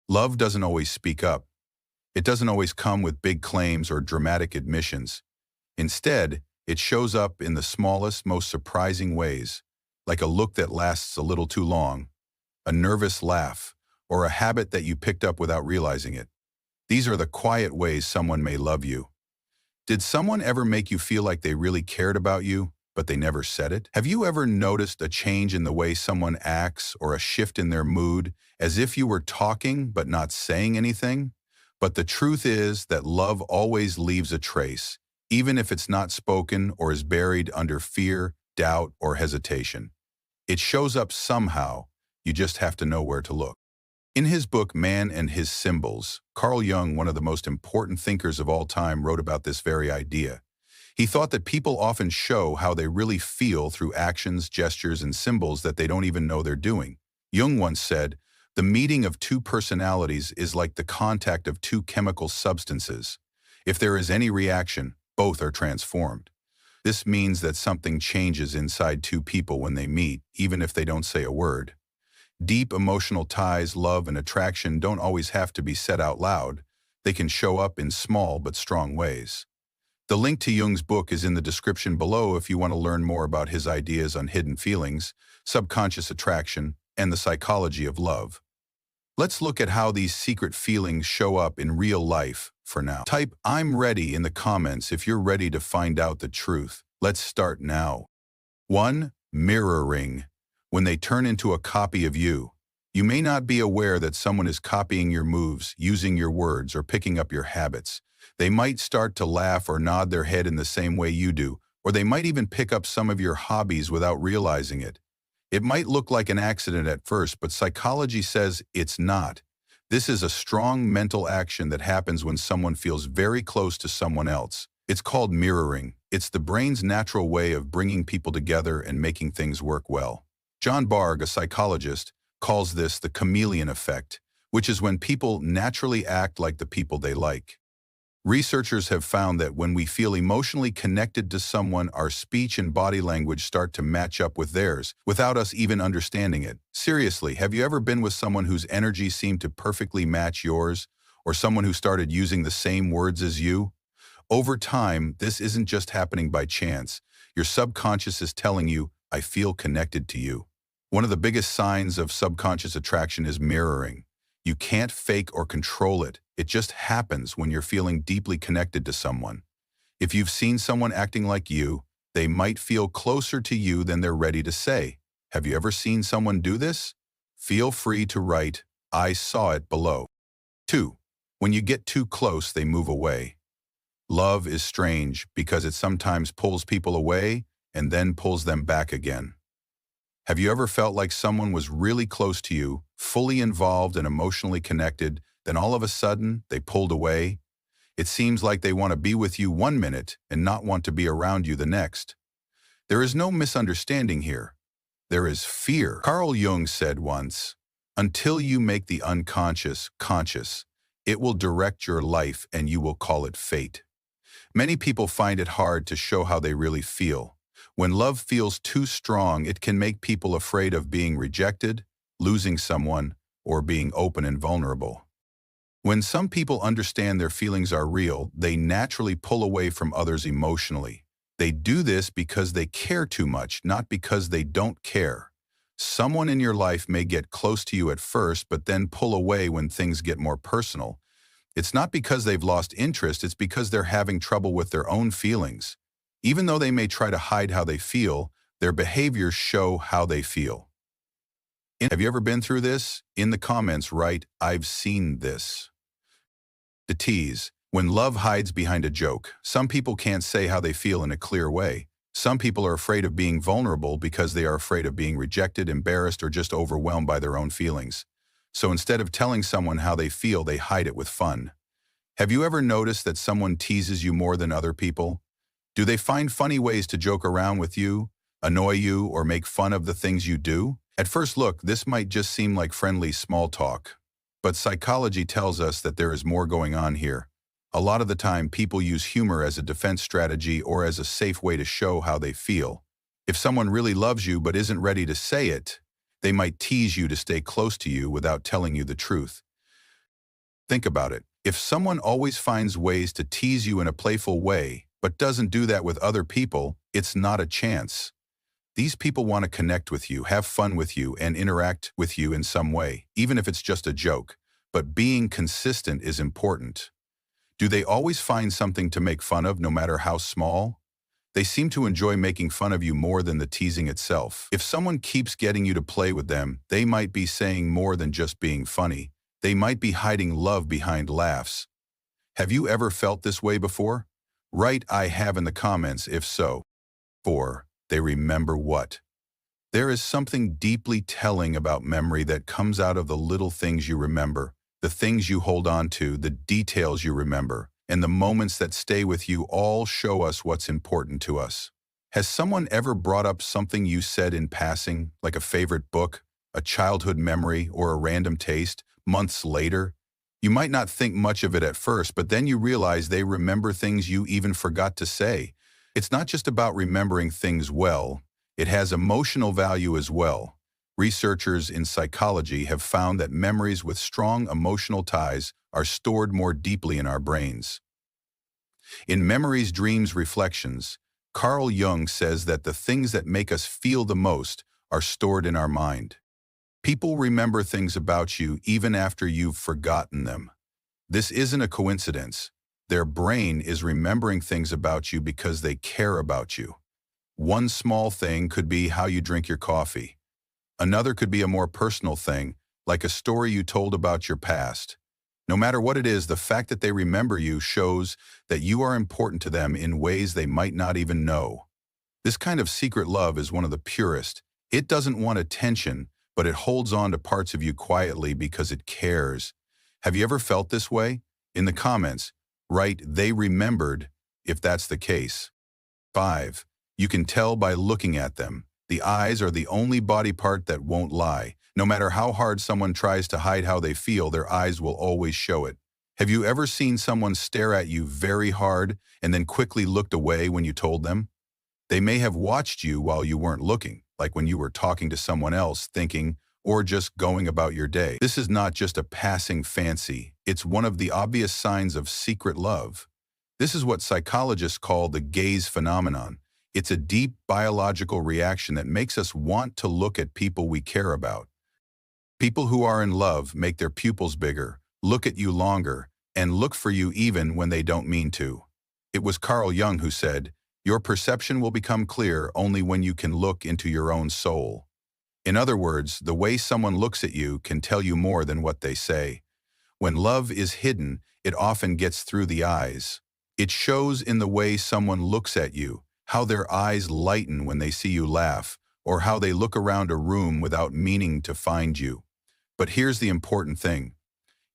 Love doesn't always speak up. It doesn't always come with big claims or dramatic admissions. Instead, it shows up in the smallest, most surprising ways, like a look that lasts a little too long, a nervous laugh, or a habit that you picked up without realizing it. These are the quiet ways someone may love you. Did someone ever make you feel like they really cared about you, but they never said it? Have you ever noticed a change in the way someone acts or a shift in their mood, as if you were talking but not saying anything? But the truth is that love always leaves a trace, even if it's not spoken or is buried under fear, doubt, or hesitation. It shows up somehow. You just have to know where to look. In his book, Man and His Symbols, Carl Jung, one of the most important thinkers of all time, wrote about this very idea. He thought that people often show how they really feel through actions, gestures, and symbols that they don't even know they're doing. Jung once said, "The meeting of two personalities is like the contact of two chemical substances. If there is any reaction, both are transformed." This means that something changes inside two people when they meet, even if they don't say a word. Deep emotional ties, love, and attraction don't always have to be said out loud. They can show up in small but strong ways. The link to Jung's book is in the description below if you want to learn more about his ideas on hidden feelings, subconscious attraction, and the psychology of love. Let's look at how these secret feelings show up in real life for now. Type "I'm ready" in the comments if you're ready to find out the truth. Let's start now. 1. Mirroring. When they turn into a copy of you. You may not be aware that someone is copying your moves, using your words, or picking up your habits. They might start to laugh or nod their head in the same way you do, or they might even pick up some of your hobbies without realizing it. It might look like an accident at first, but psychology says it's not. This is a strong mental action that happens when someone feels very close to someone else. It's called mirroring. It's the brain's natural way of bringing people together and making things work well. John Bargh, a psychologist, calls this the chameleon effect, which is when people naturally act like the people they like. Researchers have found that when we feel emotionally connected to someone, our speech and body language start to match up with theirs, without us even understanding it. Seriously, have you ever been with someone whose energy seemed to perfectly match yours, or someone who started using the same words as you? Over time, this isn't just happening by chance. Your subconscious is telling you, "I feel connected to you." One of the biggest signs of subconscious attraction is mirroring. You can't fake or control it. It just happens when you're feeling deeply connected to someone. If you've seen someone acting like you, they might feel closer to you than they're ready to say. Have you ever seen someone do this? Feel free to write, "I saw it," below. 2. When you get too close, they move away. Love is strange because it sometimes pulls people away and then pulls them back again. Have you ever felt like someone was really close to you, fully involved and emotionally connected, then all of a sudden they pulled away? It seems like they want to be with you one minute and not want to be around you the next. There is no misunderstanding here. There is fear. Carl Jung said once, "Until you make the unconscious conscious, it will direct your life and you will call it fate." Many people find it hard to show how they really feel. When love feels too strong, it can make people afraid of being rejected, losing someone, or being open and vulnerable. When some people understand their feelings are real, they naturally pull away from others emotionally. They do this because they care too much, not because they don't care. Someone in your life may get close to you at first, but then pull away when things get more personal. It's not because they've lost interest, it's because they're having trouble with their own feelings. Even though they may try to hide how they feel, their behaviors show how they feel. Have you ever been through this? In the comments, write, "I've seen this." To tease. When love hides behind a joke, some people can't say how they feel in a clear way. Some people are afraid of being vulnerable because they are afraid of being rejected, embarrassed, or just overwhelmed by their own feelings. So instead of telling someone how they feel, they hide it with fun. Have you ever noticed that someone teases you more than other people? Do they find funny ways to joke around with you, annoy you, or make fun of the things you do? At first look, this might just seem like friendly small talk. But psychology tells us that there is more going on here. A lot of the time, people use humor as a defense strategy or as a safe way to show how they feel. If someone really loves you but isn't ready to say it, they might tease you to stay close to you without telling you the truth. Think about it. If someone always finds ways to tease you in a playful way, but doesn't do that with other people, it's not a chance. These people want to connect with you, have fun with you, and interact with you in some way, even if it's just a joke. But being consistent is important. Do they always find something to make fun of, no matter how small? They seem to enjoy making fun of you more than the teasing itself. If someone keeps getting you to play with them, they might be saying more than just being funny. They might be hiding love behind laughs. Have you ever felt this way before? Write "I have" in the comments if so. 4. They remember what? There is something deeply telling about memory that comes out of the little things you remember, the things you hold on to, the details you remember, and the moments that stay with you all show us what's important to us. Has someone ever brought up something you said in passing, like a favorite book, a childhood memory, or a random taste, months later? You might not think much of it at first, but then you realize they remember things you even forgot to say. It's not just about remembering things well, it has emotional value as well. Researchers in psychology have found that memories with strong emotional ties are stored more deeply in our brains. In Memories, Dreams, Reflections, Carl Jung says that the things that make us feel the most are stored in our mind. People remember things about you even after you've forgotten them. This isn't a coincidence. Their brain is remembering things about you because they care about you. One small thing could be how you drink your coffee. Another could be a more personal thing, like a story you told about your past. No matter what it is, the fact that they remember you shows that you are important to them in ways they might not even know. This kind of secret love is one of the purest. It doesn't want attention, but it holds on to parts of you quietly because it cares. Have you ever felt this way? In the comments, write "they remembered" if that's the case. 5. You can tell by looking at them. The eyes are the only body part that won't lie. No matter how hard someone tries to hide how they feel, their eyes will always show it. Have you ever seen someone stare at you very hard and then quickly looked away when you told them? They may have watched you while you weren't looking, like when you were talking to someone else, thinking, or just going about your day. This is not just a passing fancy. It's one of the obvious signs of secret love. This is what psychologists call the gaze phenomenon. It's a deep biological reaction that makes us want to look at people we care about. People who are in love make their pupils bigger, look at you longer, and look for you even when they don't mean to. It was Carl Jung who said, "Your perception will become clear only when you can look into your own soul." In other words, the way someone looks at you can tell you more than what they say. When love is hidden, it often gets through the eyes. It shows in the way someone looks at you, how their eyes lighten when they see you laugh, or how they look around a room without meaning to find you. But here's the important thing.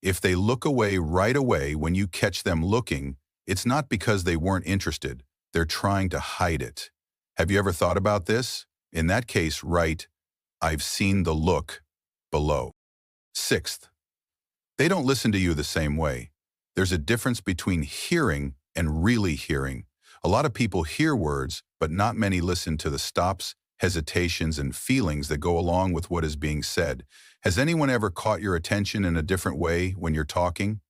If they look away right away when you catch them looking, it's not because they weren't interested. They're trying to hide it. Have you ever thought about this? In that case, write, "I've seen the look" below. 6th, they don't listen to you the same way. There's a difference between hearing and really hearing. A lot of people hear words, but not many listen to the stops, hesitations, and feelings that go along with what is being said. Has anyone ever caught your attention in a different way when you're talking?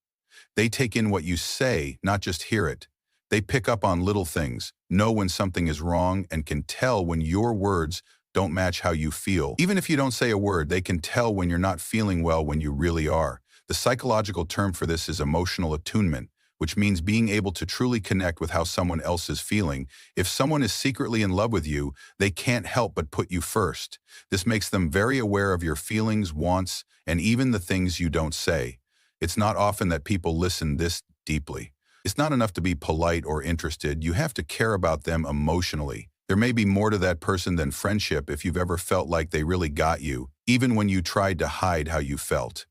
They take in what you say, not just hear it. They pick up on little things, know when something is wrong, and can tell when your words don't match how you feel. Even if you don't say a word, they can tell when you're not feeling well when you really are. The psychological term for this is emotional attunement, which means being able to truly connect with how someone else is feeling. If someone is secretly in love with you, they can't help but put you first. This makes them very aware of your feelings, wants, and even the things you don't say. It's not often that people listen this deeply. It's not enough to be polite or interested. You have to care about them emotionally. There may be more to that person than friendship if you've ever felt like they really got you, even when you tried to hide how you felt.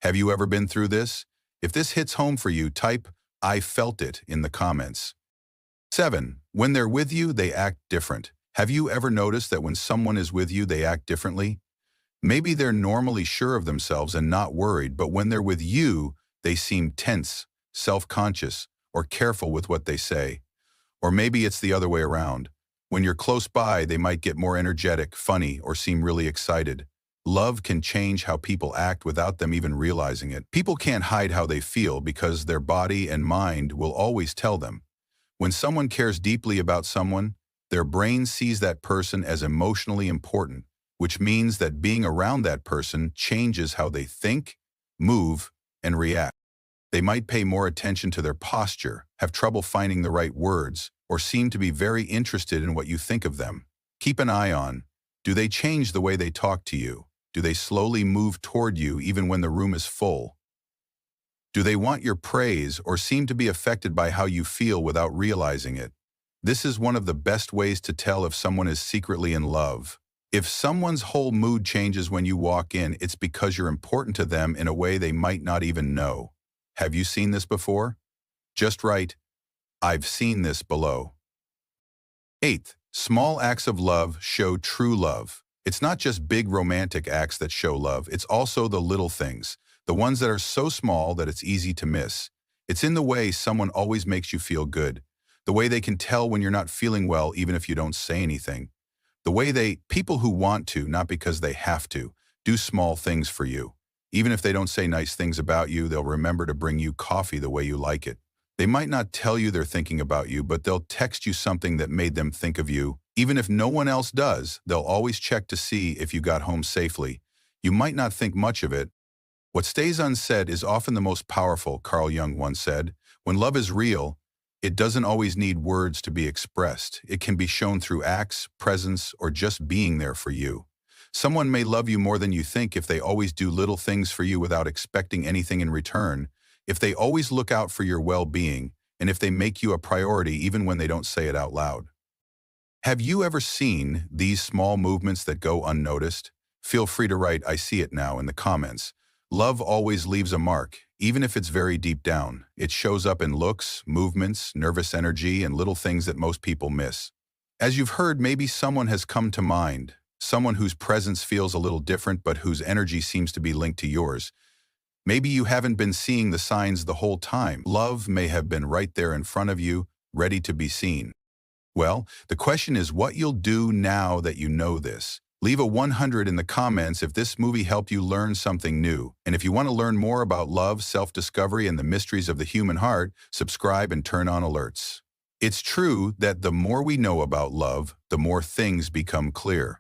Have you ever been through this? If this hits home for you, type "I felt it" in the comments. 7. When they're with you, they act different. Have you ever noticed that when someone is with you, they act differently? Maybe they're normally sure of themselves and not worried, but when they're with you, they seem tense, self-conscious, or careful with what they say. Or maybe it's the other way around. When you're close by, they might get more energetic, funny, or seem really excited. Love can change how people act without them even realizing it. People can't hide how they feel because their body and mind will always tell them. When someone cares deeply about someone, their brain sees that person as emotionally important, which means that being around that person changes how they think, move, and react. They might pay more attention to their posture, have trouble finding the right words, or seem to be very interested in what you think of them. Keep an eye on, do they change the way they talk to you? Do they slowly move toward you even when the room is full? Do they want your praise or seem to be affected by how you feel without realizing it? This is one of the best ways to tell if someone is secretly in love. If someone's whole mood changes when you walk in, it's because you're important to them in a way they might not even know. Have you seen this before? Just write, "I've seen this" below. Eighth, small acts of love show true love. It's not just big romantic acts that show love, it's also the little things, the ones that are so small that it's easy to miss. It's in the way someone always makes you feel good, the way they can tell when you're not feeling well even if you don't say anything, the way people who want to, not because they have to, do small things for you. Even if they don't say nice things about you, they'll remember to bring you coffee the way you like it. They might not tell you they're thinking about you, but they'll text you something that made them think of you. Even if no one else does, they'll always check to see if you got home safely. You might not think much of it. What stays unsaid is often the most powerful, Carl Jung once said. When love is real, it doesn't always need words to be expressed. It can be shown through acts, presence, or just being there for you. Someone may love you more than you think if they always do little things for you without expecting anything in return, if they always look out for your well-being, and if they make you a priority even when they don't say it out loud. Have you ever seen these small movements that go unnoticed? Feel free to write "I see it now" in the comments. Love always leaves a mark, even if it's very deep down. It shows up in looks, movements, nervous energy, and little things that most people miss. As you've heard, maybe someone has come to mind, someone whose presence feels a little different but whose energy seems to be linked to yours. Maybe you haven't been seeing the signs the whole time. Love may have been right there in front of you, ready to be seen. Well, the question is what you'll do now that you know this. Leave a 100 in the comments if this movie helped you learn something new. And if you want to learn more about love, self-discovery, and the mysteries of the human heart, subscribe and turn on alerts. It's true that the more we know about love, the more things become clear.